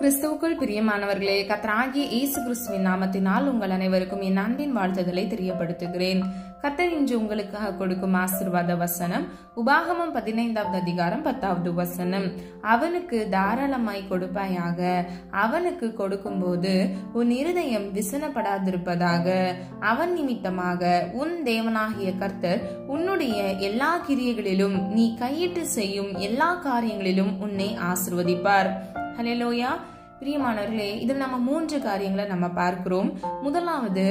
கிறிஸ்துவுக்குள் பிரியமானவர்களே, கர்த்தராகிய இயேசு கிறிஸ்துவின் நாமத்தினால் உங்கள் அனைவருக்கும் என் அன்பின் வாழ்த்துதலை தெரியப்படுத்துகிறேன். கர்த்தர் இன்று உங்களுக்காக கொடுக்கும் ஆசீர்வாத வசனம் உபாகமம் 15வது அதிகாரம் 10வது வசனம். அவனுக்கு தாராளமாய் கொடுப்பாயாக, அவனுக்கு கொடுக்கும் போது உன் இருதயம் விசனப்படாதிருப்பதாக. அவன் நிமித்தமாக உன் தேவனாகிய கர்த்தர் உன்னுடைய எல்லா கிரியைகளிலும் நீ கையிட்டு செய்யும் எல்லா காரியங்களிலும் உன்னை ஆசீர்வதிப்பார். ஹல்லேலூயா. பிரியமானவர்களே, இதில் நம்ம 3 காரியங்களை நம்ம பார்க்கிறோம். முதலாவது,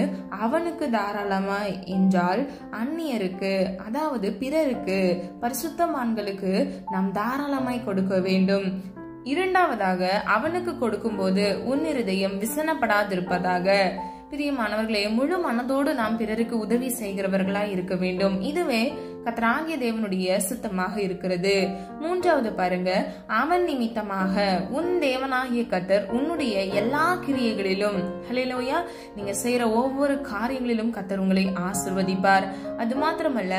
அவனுக்கு தாராளமாய் என்றால் அந்நியருக்கு, அதாவது பிறருக்கு, பரிசுத்தவான்களுக்கு நாம் தாராளமாய் கொடுக்க வேண்டும். இரண்டாவதாக, அவனுக்கு கொடுக்கும் போது உன் இருதயம் விசனப்படாதிருப்பதாக. பிரியமானவர்களே, முழு மனதோடு நாம் பிறருக்கு உதவி செய்கிறவர்களாய் இருக்க வேண்டும். இதுவே கர்த்தராகிய தேவனுடைய சித்தமாக இருக்கிறது. மூன்றாவது பாருங்க, அவன் நிமித்தமாக உன் தேவனாகிய கர்த்தர் உன்னுடைய எல்லா கிரியைகளிலும், ஹல்லேலூயா, நீங்க செய்யற ஒவ்வொரு காரியங்களிலும் கர்த்தர் உங்களை ஆசீர்வதிப்பார். அது மாத்திரமல்ல,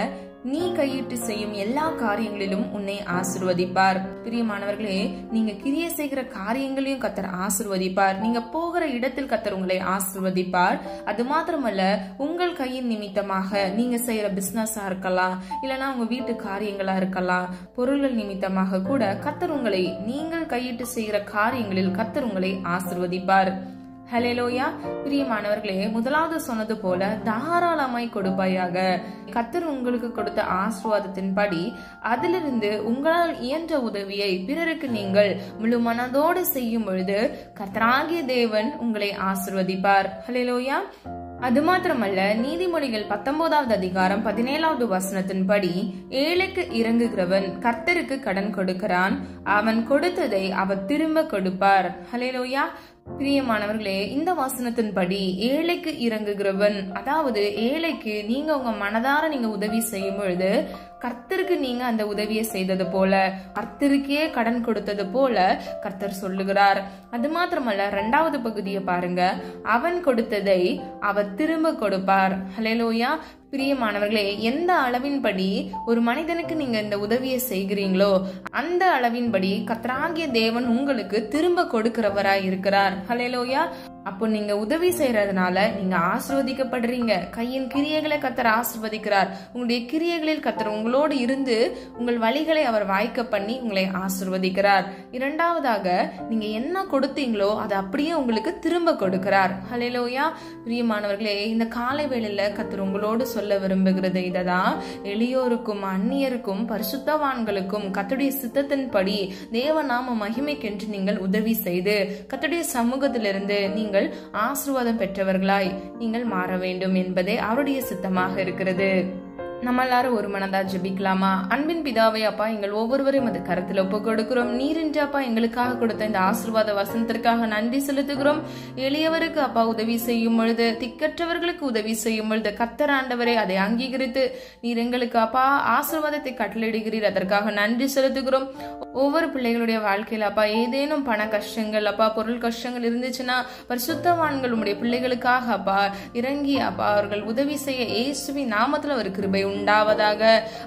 நீ கையிட்டு செய்யும் எல்லா காரியங்களிலும் உன்னை ஆசீர்வதிப்பார். பிரியமானவர்களே, நீங்க கிரியை செய்கிற காரியங்களையும் கர்த்தர் ஆசீர்வதிப்பார். நீங்க போகிற இடத்தில் கர்த்தர் உங்களை ஆசீர்வதிப்பார். அது மாத்திரமல்ல, உங்கள் கையின் நிமித்தமாக நீங்க செய்யற பிசினஸா இருக்கலாம், இல்லனா உங்க வீட்டு காரியங்களா இருக்கலாம், பொருள்கள் நிமித்தமாக கூட கர்த்தர் உங்களை, நீங்கள் கையிட்டு செய்கிற காரியங்களில் கர்த்தர் உங்களை ஆசீர்வதிப்பார். ஹல்லேலூயா. பிரியமானவர்களே, முதலாவது சொன்னது போல தாராளமாய் கொடுப்பாயாக. கர்த்தர் உங்களுக்கு கொடுத்த ஆசீர்வாதத்தின்படி அதிலிருந்து உங்களால் இயன்ற உதவியை பிறருக்கு நீங்கள் முழு மனதோடு செய்யும் பொழுது கர்த்தராகிய தேவன் உங்களை ஆசீர்வதிப்பார். ஹல்லேலூயா. அது மாத்திரமல்ல, நீதிமொழிகள் 19வது அதிகாரம் 17வது வசனத்தின்படி, ஏழைக்கு இறங்குகிறவன் கர்த்தருக்கு கடன் கொடுக்கிறான், அவன் கொடுத்ததை அவர் திரும்ப கொடுப்பார். ஹல்லேலூயா. பிரியமானவர்களே, இந்த வசனத்தின்படி ஏழைக்கு இறங்குகிறவன், அதாவது ஏழைக்கு நீங்க உங்க மனதார நீங்க உதவி செய்யும் பொழுது கர்த்தருக்கு நீங்க அந்த உதவியை செய்தது போல, கர்த்தருக்கே கடன் கொடுத்தது போல கர்த்தர் சொல்லுகிறார். அது மாத்திரமல்ல, 2வது பகுதியை பாருங்க, அவன் கொடுத்ததை அவர் திரும்ப கொடுப்பார். ஹல்லேலூயா. பிரியமானவர்களே, எந்த அளவின்படி ஒரு மனிதனுக்கு நீங்க இந்த உதவியை செய்கிறீங்களோ அந்த அளவின்படி கர்த்தராகிய தேவன் உங்களுக்கு திரும்ப கொடுக்கிறவராய் இருக்கிறார். ஹல்லேலூயா. அப்போ நீங்க உதவி செய்யறதுனால நீங்க ஆசீர்வதிக்கப்படுறீங்க. கையின் கிரியைகளை கர்த்தர் ஆசீர்வதிக்கிறார். உங்களுடைய கிரியைகளில் கர்த்தர் உங்களோடு இருந்து உங்கள் வழிகளை அவர் வாய்க்க பண்ணி உங்களை ஆசீர்வதிக்கிறார். இரண்டாவதாக, நீங்க என்ன கொடுத்தீங்களோ அதை அப்படியே உங்களுக்கு திரும்ப கொடுக்கிறார். ஹல்லேலூயா. பிரியமானவர்களே, இந்த காலை வேளையில கர்த்தர் உங்களோடு சொல்ல விரும்புகிறது இததான், எளியோருக்கும் அந்நியருக்கும் பரிசுத்தவான்களுக்கும் கர்த்தருடைய சித்தத்தின்படி தேவநாம மகிமைக்கென்று நீங்கள் உதவி செய்து கர்த்தருடைய சமூகத்திலிருந்து நீங்கள் ஆசீர்வாதம் பெற்றவர்களாய் நீங்கள் மாற வேண்டும் என்பதே அவருடைய சித்தமாக இருக்கிறது. நம்ம எல்லாரும் ஒரு மனதா ஜெபிக்கலாமா? அன்பின் பிதாவே, அப்பா, எங்கள் ஒவ்வொருவரையும் அது கருத்துல ஒப்பு கொடுக்கிறோம். நீரின்றி அப்பா எங்களுக்காக கொடுத்த இந்த ஆசீர்வாத வசனத்திற்காக நன்றி செலுத்துகிறோம். எளியவருக்கு அப்பா உதவி செய்யும் பொழுது, திக்கற்றவர்களுக்கு உதவி செய்யும் பொழுது கர்த்தர் ஆண்டவரே அதை அங்கீகரித்து நீர் எங்களுக்கு அப்பா ஆசீர்வாதத்தை கட்டளையிடுகிறீர். அதற்காக நன்றி செலுத்துகிறோம். ஒவ்வொரு பிள்ளைகளுடைய வாழ்க்கையில அப்பா ஏதேனும் பண கஷ்டங்கள், அப்பா பொருள் கஷ்டங்கள் இருந்துச்சுன்னா பரிசுத்தவான்கள் உம்முடைய பிள்ளைகளுக்காக அப்பா இறங்கி அப்பா அவர்கள் உதவி செய்ய இயேசுவின் நாமத்துல ஒரு கிருபை உண்டாவதாக.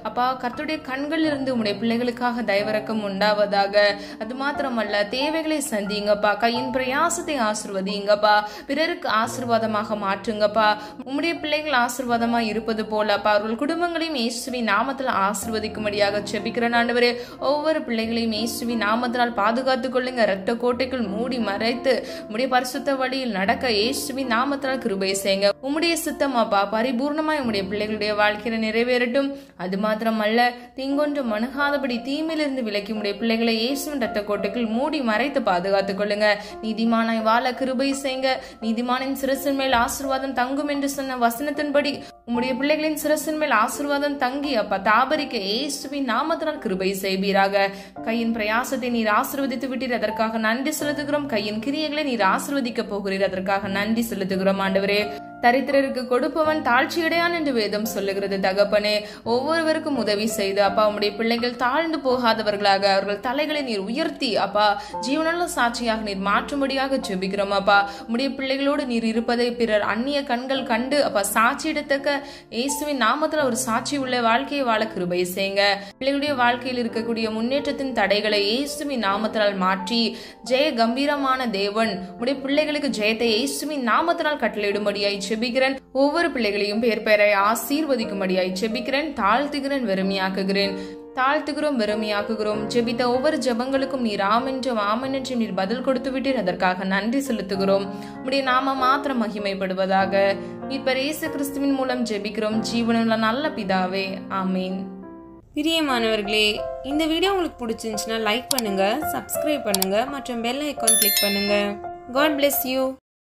அப்பா, கர்த்தருடைய கண்கள் இருந்து உம்முடைய பிள்ளைகளுக்காக தயவிரக்கம் உண்டாவதாக. அது மாத்திரமல்ல, தேவைகளை சந்திங்கப்பா, கையின் பிரயாசத்தை ஆசீர்வதிங்கப்பா, பிறருக்கு ஆசீர்வாதமாக மாற்றுங்கப்பா. உம்முடைய பிள்ளைகள் ஆசீர்வாதமா இருப்பது போல அப்பா அவர்கள் குடும்பங்களையும் இயேசுவின் நாமத்தில் ஆசீர்வதிக்கும்படியாக ஜெபிக்கிறேன் ஆண்டவரே. ஒவ்வொரு பிள்ளைகளையும் இயேசுவின் நாமத்தினால் பாதுகாத்துக் கொள்ளுங்க. இரத்த கோட்டைக்குள் மூடி மறைத்து உம்முடைய பரிசுத்த வழியில் நடக்க இயேசுவின் நாமத்தினால் கிருபை செய்யுங்க. உம்முடைய சித்தம் அப்பா பரிபூர்ணமாய் உம்முடைய பிள்ளைகளுடைய வாழ்க்கையில நிறைவேறட்டும். அது மாத்திரமல்ல, தீங்கொன்று மணுகாதபடி தீமையிலிருந்து விலக்கி உடைய பிள்ளைகளை இயேசுவின் ரத்த கோட்டைக்குள் மூடி மறைத்து பாதுகாத்துக் கொள்ளுங்க. நீதிமானாய் வாழ கிருபை செய்யுங்க. நீதிமானின் சிரசின் மேல் ஆசீர்வாதம் தங்கும் என்று சொன்ன வசனத்தின்படி உம்முடைய பிள்ளைகளின் சிரசின் மேல் ஆசீர்வாதம் தங்கி அப்பா தாபரிக்க இயேசுவின் நாமத்தினால் கிருபை செய்வீராக. கையின் பிரயாசத்தை நீர் ஆசீர்வதித்து விட்டீர், அதற்காக நன்றி செலுத்துகிறோம். கையின் கிரியைகளை நீர் ஆசீர்வதிக்க போகிறீர், அதற்காக நன்றி செலுத்துகிறோம் ஆண்டவரே. தரித்திரருக்கு கொடுப்பவன் தாழ்ச்சியடையான் என்று வேதம் சொல்லுகிறது. தகப்பனே, ஒவ்வொருவருக்கும் உதவி செய்து அப்பா உம்முடைய பிள்ளைகள் தாழ்ந்து போகாதவர்களாக அவர்கள் தலைகளை நீர் உயர்த்தி அப்பா ஜீவனுள்ள சாட்சியாக நீர் மாற்றும்படியாக ஜெபிக்கிறோம். அப்பா உம்முடைய பிள்ளைகளோடு நீர் இருப்பதை பிறர் அந்நிய கண்கள் கண்டு அப்பா சாட்சியிடத்தக்க இயேசுவின் நாமத்துல ஒரு சாட்சி உள்ள வாழ்க்கையை வாழ கிருபை செய்யுங்க. பிள்ளைகளுடைய வாழ்க்கையில் இருக்கக்கூடிய முன்னேற்றத்தின் தடைகளை இயேசுவின் நாமத்தினால் மாற்றி ஜெய கம்பீரமான தேவன் உம்முடைய பிள்ளைகளுக்கு ஜெயத்தை இயேசுவின் நாமத்தினால் கட்டளையிடும்படியாய் செபிக்கிறேன். ஒவ்வொரு பிள்ளைகளையும் பேர் பெயரை ஆசீர்வதிக்கும்படியாய் செபிக்கிறேன். தாழ்த்துகிறேன், வெறுமையாக்குகிறோம். ஜெபித்த ஒவ்வொரு ஜெபங்களுக்கும் நீர் ஆமென்று நீர் பதில் கொடுத்து விட்டீர். அதற்காக நன்றி செலுத்துகிறோம். உம்முடைய நாம மாத்திரம் மகிமைப்படுவதாக. மீட்பர் இயேசு கிறிஸ்துவின் மூலம் ஜெபிக்கிறோம் ஜீவனுள்ள நல்ல பிதாவே, ஆமீன். பிரியமானவர்களே, இந்த வீடியோ உங்களுக்கு பிடிச்சிருந்துச்சுன்னா லைக் பண்ணுங்க, சப்ஸ்கிரைப் பண்ணுங்க மற்றும் பெல் ஐகான் கிளிக் பண்ணுங்க. God bless you.